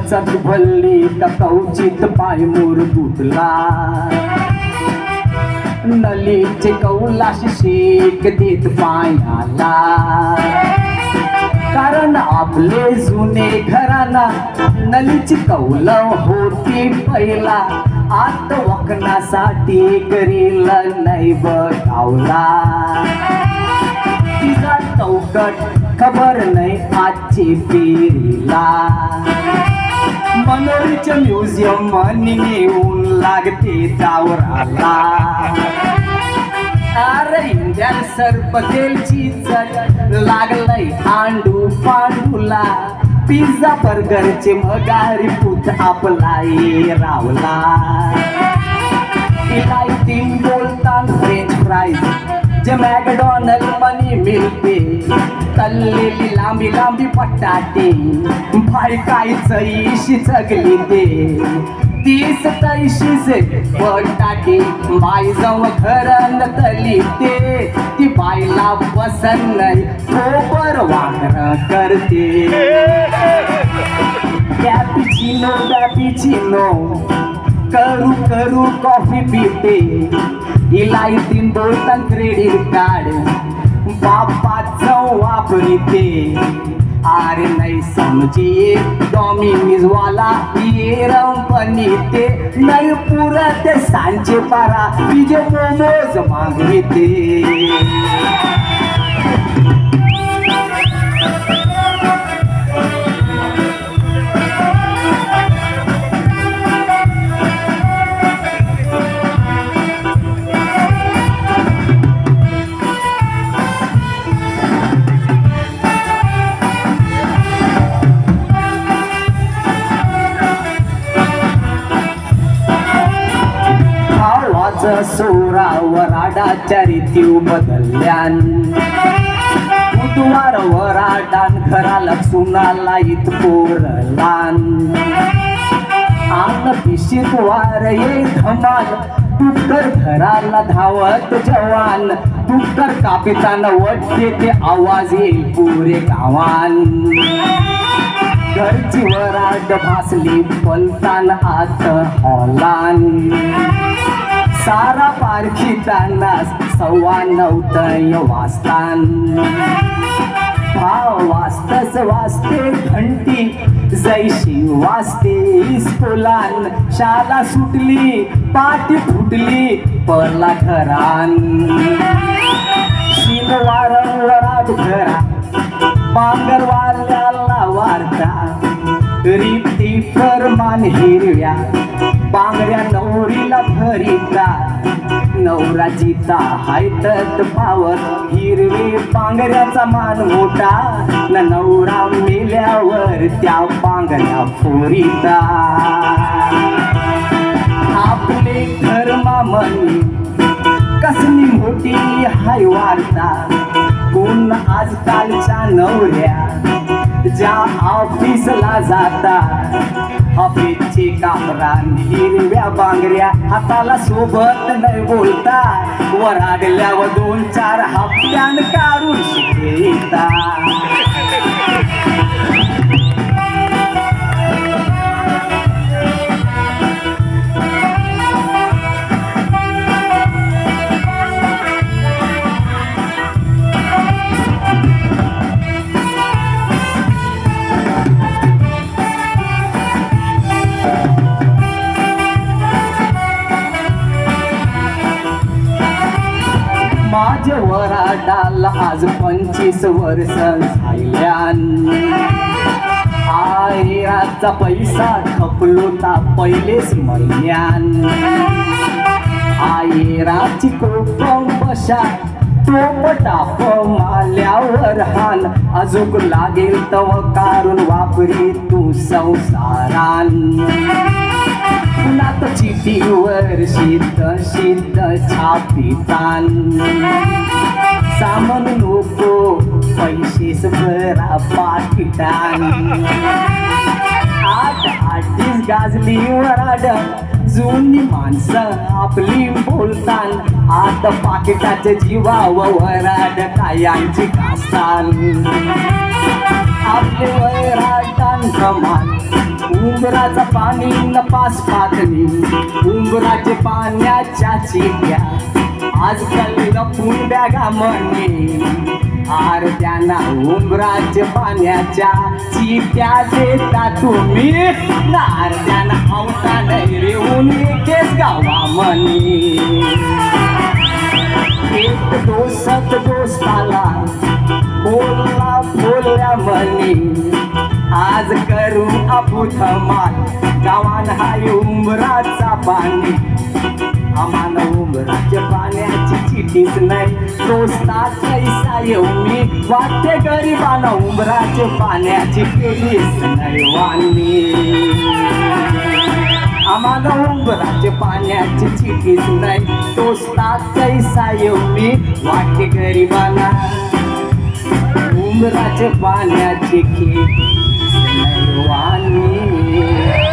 वचक भल्ली का कवचित पाय मोर तुटला नलीचे कौलाशी शेक देत पायाला कारण आपले जुने घराना नलीची कौलव होती पहिला आत वकनासाठी करील नाही बघावला तिचा चौकट खबर नाही आजची पेरीला मनोरीच्या म्युझियम मनी नेऊन लागते दावराला अरे इंडियन सरपतेलची चट लागलंय आंडू पांडूला पिझ्झा बर्गरचे मगारी पुत आपला रावला इलायतीन बोलतान फ्रेंच फ्राईज जे मॅकडॉनल्ड मनी मिळते तल्लेली लांबी लांबी पटाटे भाई काहीच इशी चगली ते 30-30 बटाटे बाई जाऊ घरन तली ते ती बाईला पसंत नाही खोबर वांगरं करते कॅपिचिनो करू करू कॉफी पिते इलायतीन बोलतान क्रेडिट कार्ड बापाचं वापरते अरे नाही समजिए डॉमिनीज वाला ये रंपनी ते नाही पुरत सांचे पारा तुझे मोमोज मागविते सोरावर आडाच्या रीतीव बदलल्यान बुधवार वराडान घराला सुनाला इत पोरलान आन पिशीत वार ये धमाल डुक्कर घराला धावत जवान डुक्कर कापिताना वटते ते आवाज येईल पुरे गावान घरची वराड भासली पलतान आत हॉलान सारा पारखीताना 9:15 वाजतान भाव वाजतच वाजते घंटी जैशी वाजते इस्कोलान शाला सुटली पाठी फुटली परला घरान शीन वारंवारात घरा पांगरवाल्याला वार्ता रीती फरमान हिरव्या बांगड्या नवरीला भरिता नवरा जिता हायतत पावर हिरवे बांगड्याचा मान मोठा न नवरा मेल्यावर त्या बांगड्या फोरिता आपले धर्मा मनी कसली मोठी हाय वार्ता कोण आजकालच्या नवऱ्या ज्या ऑफिसला जाता ऑफिसचे कामरान हिरव्या बांगड्या हाताला सोबत नाही बोलता वराडल्यावर 2-4 हप्त्यान काढून शिकता माझ्या वराडाला आज 25 वर्ष झाल्यान आयराचा पैसा खपलो ता पहिलेच महिन्यान आयराची कोकम बशा टोपटाप माल्यावर हान अजूक लागेल तव कारून वापरी तू संसारान पुन्हा चिठीवर शीत छापितान सामान नको पैसेच भरा पाकिटान 8-8 गाजली वराड जुनी माणसं आपली बोलतान आता पाकिटाच्या जीवावर वराड कायांची कास्तान आपले वैराटान कमाल उंबराचा पाणी नपास पातळी उंबराचे पाण्याच्या चिट्या आजकाल लपून बॅगा म्हणे आरत्यांना उंबराच्या पाण्याच्या चिट्या देता तुम्ही नारत्यांना आवता नाही रेवून केस गावा म्हणे एक दोस्ताला बोलल्या म्हणे आज करू आपू धमाल गावान हाय उंबराचा पाणी आम्हाला उंबराच्या पाण्याची चिठीच नाही दोस्ता कैसा येऊ मी वाटते गरिबांना उंबराच्या पाण्याची केलीच नाही वाणी आम्हाला उंबराच्या पाण्याची चिठीच नाही दोस्ता कैसा येऊ मी वाटते गरिबांना उंबराच्या पाण्याची केलीच नाही वाणी